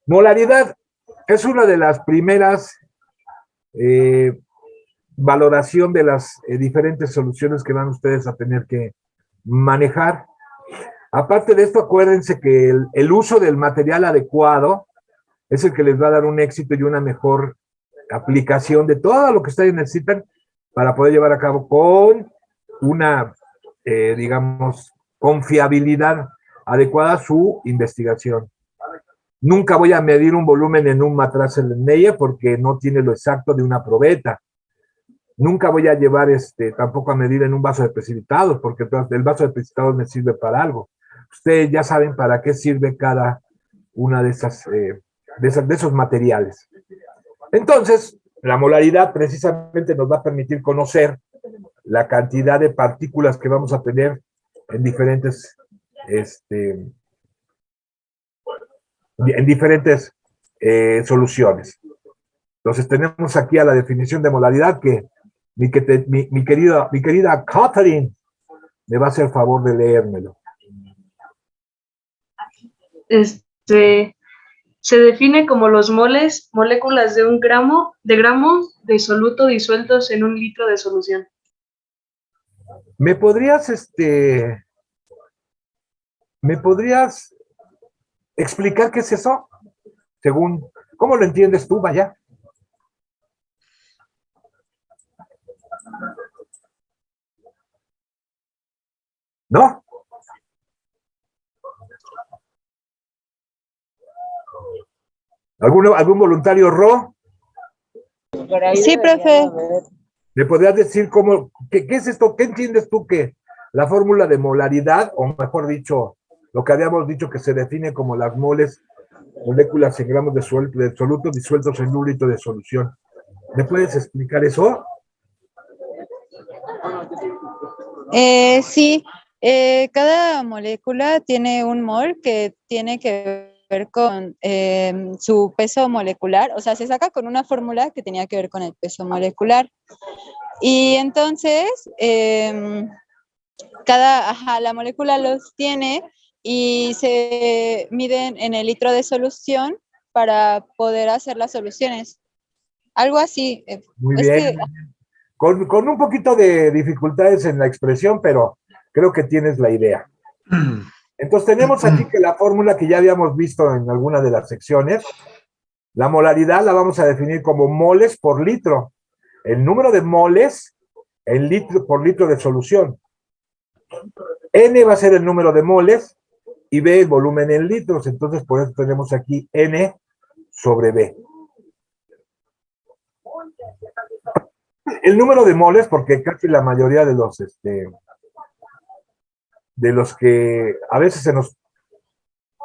Molaridad es una de las primeras valoración de las diferentes soluciones que van ustedes a tener que manejar. Aparte de esto, acuérdense que el uso del material adecuado es el que les va a dar un éxito y una mejor aplicación de todo lo que ustedes necesitan para poder llevar a cabo con una, digamos, confiabilidad adecuada su investigación. Nunca voy a medir un volumen en un matraz Erlenmeyer porque no tiene lo exacto de una probeta. Nunca voy a llevar tampoco a medir en un vaso de precipitados porque el vaso de precipitados me sirve para algo. Ustedes ya saben para qué sirve cada una de esos materiales. Entonces, la molaridad precisamente nos va a permitir conocer la cantidad de partículas que vamos a tener en diferentes soluciones. Entonces tenemos aquí a la definición de molaridad que mi querida Catherine me va a hacer favor de leérmelo. Se define como los moles, moléculas de gramo de soluto disueltos en un litro de solución. ¿Me podrías explicar qué es eso? Según, ¿cómo lo entiendes tú, vaya? ¿No? ¿Algún voluntario Ro? Sí, profe. ¿Me podrías decir qué es esto? ¿Qué entiendes tú que la fórmula de molaridad, o mejor dicho, lo que habíamos dicho que se define como las moléculas en gramos de soluto disueltos en un litro de solución? ¿Me puedes explicar eso? Sí, cada molécula tiene un mol que tiene que ver con su peso molecular, o sea, se saca con una fórmula que tenía que ver con el peso molecular. Y entonces, la molécula los tiene y se miden en el litro de solución para poder hacer las soluciones. Algo así. Muy bien. Con un poquito de dificultades en la expresión, pero creo que tienes la idea. Entonces tenemos aquí que la fórmula que ya habíamos visto en alguna de las secciones, la molaridad la vamos a definir como moles por litro. El número de moles en litro por litro de solución. N va a ser el número de moles y B el volumen en litros. Entonces por eso tenemos aquí N sobre B. El número de moles, porque casi la mayoría de los que a veces se nos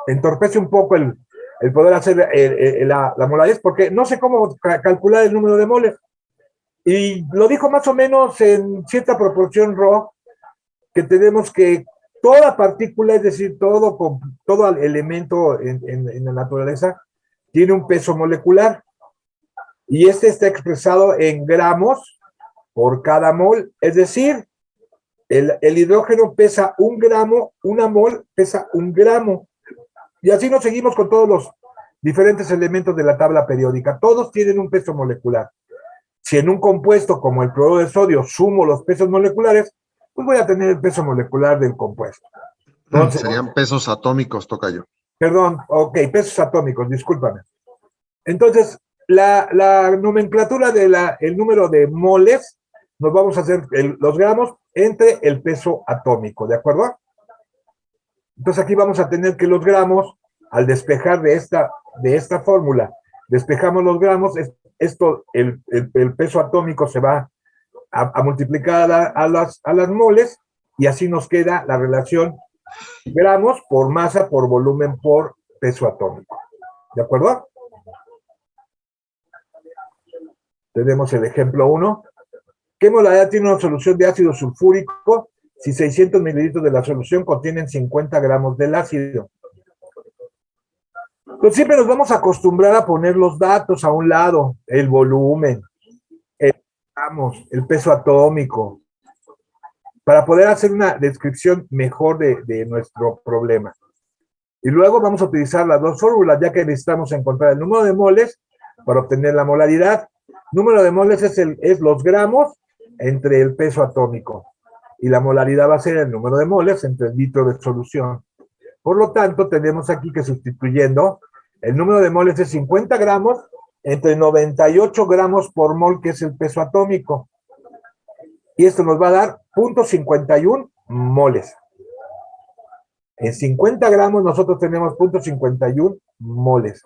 entorpece un poco el poder hacer la molaridad, porque no sé cómo calcular el número de moles. Y lo dijo más o menos en cierta proporción Ro, que tenemos que toda partícula, es decir, todo elemento en la naturaleza, tiene un peso molecular. Y este está expresado en gramos por cada mol, es decir, el hidrógeno pesa 1 gramo, una mol pesa 1 gramo. Y así nos seguimos con todos los diferentes elementos de la tabla periódica. Todos tienen un peso molecular. Si en un compuesto como el cloruro de sodio sumo los pesos moleculares, pues voy a tener el peso molecular del compuesto. Entonces, serían pesos atómicos, tocayo. Perdón, ok, pesos atómicos, discúlpame. Entonces, la nomenclatura del número de moles, nos vamos a hacer los gramos entre el peso atómico, ¿de acuerdo? Entonces aquí vamos a tener que los gramos, al despejar de esta fórmula, despejamos los gramos, el peso atómico se va a multiplicar a las moles, y así nos queda la relación gramos por masa por volumen por peso atómico. ¿De acuerdo? Tenemos el ejemplo 1. ¿Qué molaridad tiene una solución de ácido sulfúrico si 600 mililitros de la solución contienen 50 gramos del ácido? Pues siempre nos vamos a acostumbrar a poner los datos a un lado, el volumen, el peso atómico, para poder hacer una descripción mejor de nuestro problema. Y luego vamos a utilizar las dos fórmulas, ya que necesitamos encontrar el número de moles para obtener la molaridad. Número de moles es los gramos entre el peso atómico. Y la molaridad va a ser el número de moles entre el litro de solución. Por lo tanto, tenemos aquí que sustituyendo, el número de moles es 50 gramos entre 98 gramos por mol, que es el peso atómico. Y esto nos va a dar 0.51 moles. En 50 gramos nosotros tenemos 0.51 moles.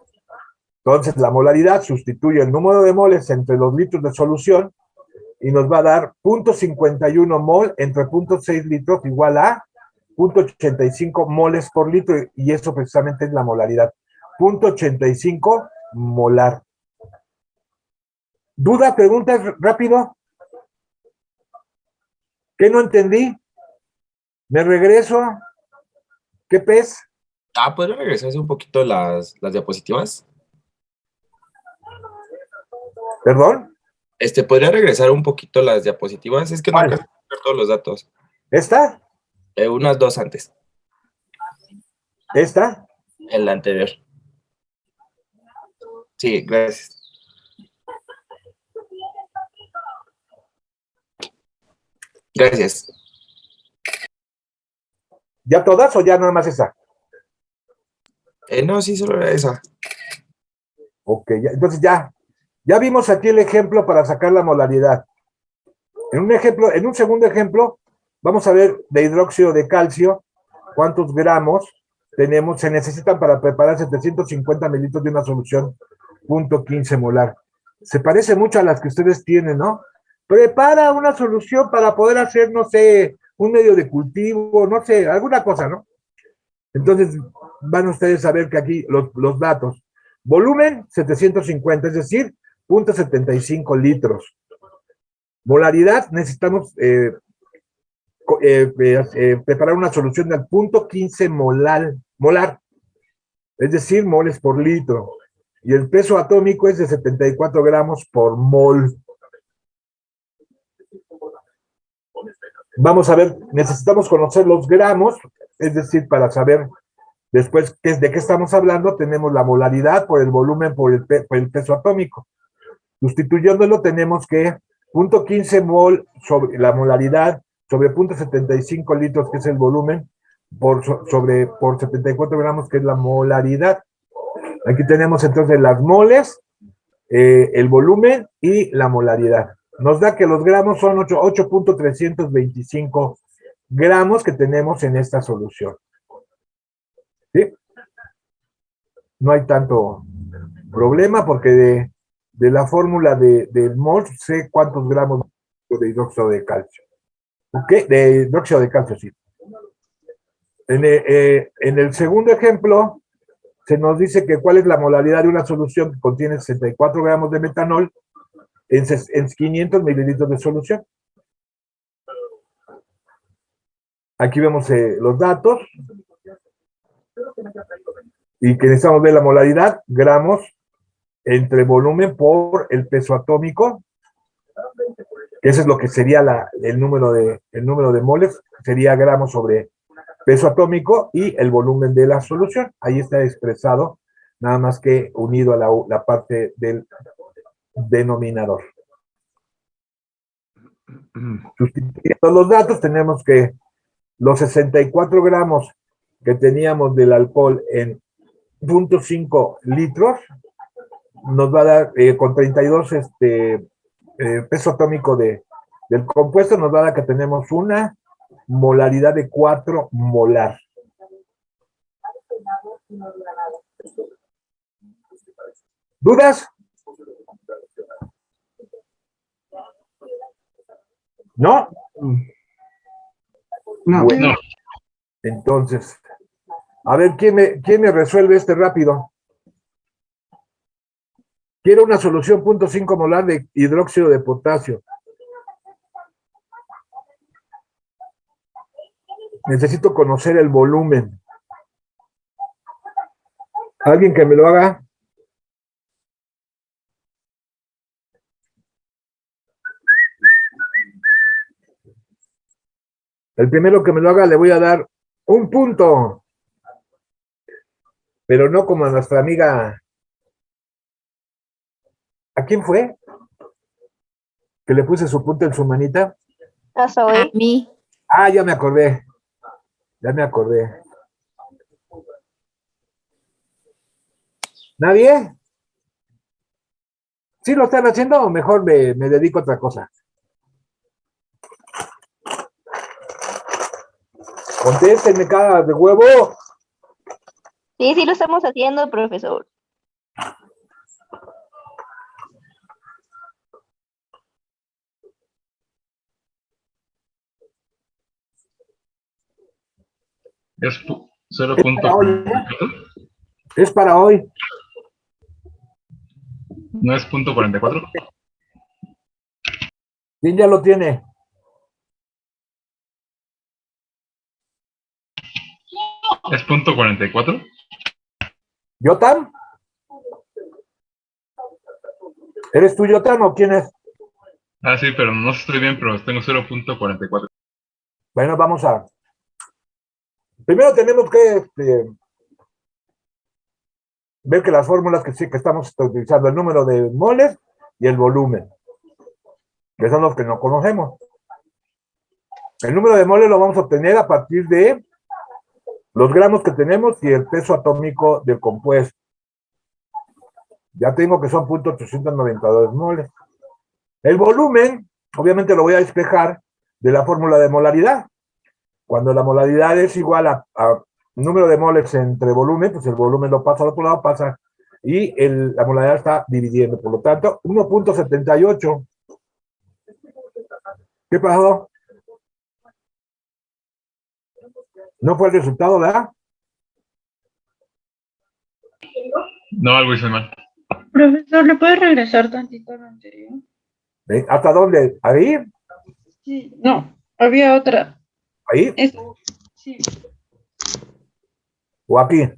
Entonces, la molaridad sustituye el número de moles entre los litros de solución y nos va a dar 0.51 mol entre 0.6 litros igual a 0.85 moles por litro, y eso precisamente es la molaridad. 0.85 molar. ¿Duda, preguntas rápido? ¿Qué no entendí? ¿Me regreso? ¿Qué pez? ¿Podría regresarse un poquito las diapositivas? ¿Perdón? ¿Podría regresar un poquito las diapositivas? Es que no ¿Cuál? alcanzo a ver todos los datos. ¿Esta? Unas dos antes. ¿Esta? En la anterior. Sí, gracias. Gracias. ¿Ya todas o ya nada más esa? No, sí, solo era esa. Ok, entonces ya vimos aquí el ejemplo para sacar la molaridad. En un segundo ejemplo, vamos a ver de hidróxido de calcio, cuántos gramos se necesitan para preparar 750 mililitros de una solución 0.15 molar. Se parece mucho a las que ustedes tienen, ¿no? Prepara una solución para poder hacer, no sé, un medio de cultivo, no sé, alguna cosa, ¿no? Entonces, van ustedes a ver que aquí los datos. Volumen, 750, es decir, 0.75 litros. Molaridad, necesitamos preparar una solución del 0.15 molar, es decir, moles por litro. Y el peso atómico es de 74 gramos por mol. Vamos a ver, necesitamos conocer los gramos, es decir, para saber después de qué estamos hablando, tenemos la molaridad por el volumen por el peso atómico. Sustituyéndolo, tenemos que 0.15 mol sobre la molaridad sobre 0.75 litros, que es el volumen, por 74 gramos, que es la molaridad. Aquí tenemos entonces las moles, el volumen y la molaridad. Nos da que los gramos son 8.325 gramos que tenemos en esta solución. ¿Sí? No hay tanto problema porque de la fórmula del mol sé cuántos gramos de hidróxido de calcio. ¿Ok? De hidróxido de calcio, sí. En el segundo ejemplo, se nos dice que cuál es la molaridad de una solución que contiene 64 gramos de metanol en 500 mililitros de solución. Aquí vemos los datos. Y que necesitamos ver la molaridad, gramos entre volumen por el peso atómico, que eso es lo que sería el número de moles, sería gramos sobre peso atómico y el volumen de la solución. Ahí está expresado, nada más que unido a la parte del denominador. Sustituyendo los datos, tenemos que los 64 gramos que teníamos del alcohol en 0.5 litros, nos va a dar con 32 peso atómico del compuesto, nos va a dar que tenemos una molaridad de 4 molar. ¿Dudas? ¿No? No. Bueno, no. Entonces, a ver, ¿quién me resuelve rápido? Quiero una solución 0.5 molar de hidróxido de potasio. Necesito conocer el volumen. ¿Alguien que me lo haga? El primero que me lo haga le voy a dar un punto. pero no como a nuestra amiga. ¿A quién fue? Que le puse su punta en su manita. A Zoe. A mí. Ah, ya me acordé. Ya me acordé. ¿Nadie? ¿Sí lo están haciendo o mejor me dedico a otra cosa? Contéstenme, cara de huevo. Sí, sí lo estamos haciendo, profesor. Es 0.44. Es para hoy. ¿No es .44? ¿Quién ya lo tiene? ¿Es .44? ¿Yotam? ¿Eres tú, Yotam, o quién es? Ah, sí, pero no estoy bien, pero tengo 0.44. Bueno, vamos a... Primero tenemos que ver que las fórmulas que sí que estamos utilizando, el número de moles y el volumen, que son los que no conocemos. El número de moles lo vamos a obtener a partir de los gramos que tenemos y el peso atómico del compuesto. Ya tengo que son .892 moles. El volumen, obviamente lo voy a despejar de la fórmula de molaridad. Cuando la molaridad es igual a número de moles entre volumen, pues el volumen lo pasa al otro lado, pasa, y la molaridad está dividiendo. Por lo tanto, 1.78. ¿Qué pasó? ¿No fue el resultado, verdad? No, algo hice mal. Profesor, ¿le puede regresar tantito a lo anterior? ¿Hasta dónde? ¿Ahí? Sí, no, había otra. ¿Ahí? Sí. ¿O aquí?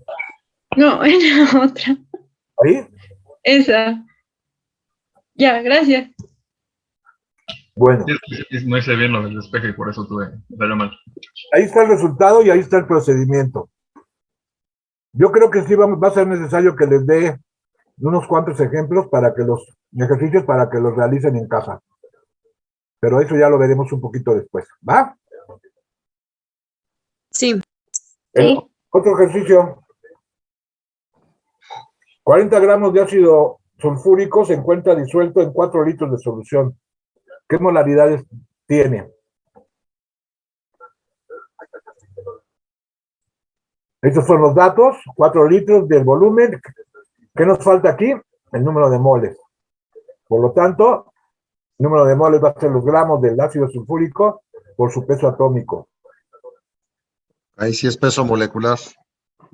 No, era otra. ¿Ahí? Esa. Ya, gracias. Bueno. No hice bien lo del despeje y por eso salió mal. Ahí está el resultado y ahí está el procedimiento. Yo creo que sí va a ser necesario que les dé unos cuantos ejemplos para que ejercicios para que los realicen en casa. Pero eso ya lo veremos un poquito después. ¿Va? Sí. Otro ejercicio. 40 gramos de ácido sulfúrico se encuentra disuelto en 4 litros de solución. ¿Qué molaridades tiene? Estos son los datos, 4 litros del volumen. ¿Qué nos falta aquí? El número de moles. Por lo tanto, el número de moles va a ser los gramos del ácido sulfúrico por su peso atómico. Ahí sí es peso molecular.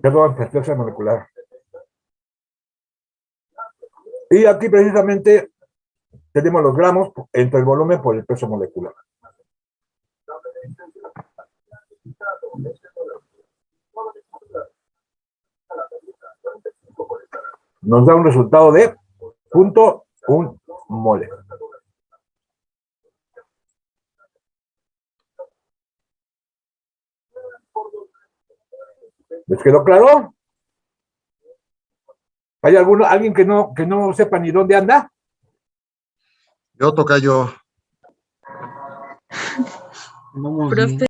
Perdón, peso molecular. Y aquí precisamente tenemos los gramos entre el volumen por el peso molecular. Nos da un resultado de 0.1 mole. ¿Les quedó claro? ¿Hay alguien que no sepa ni dónde anda? Yo, tocayo. Profe.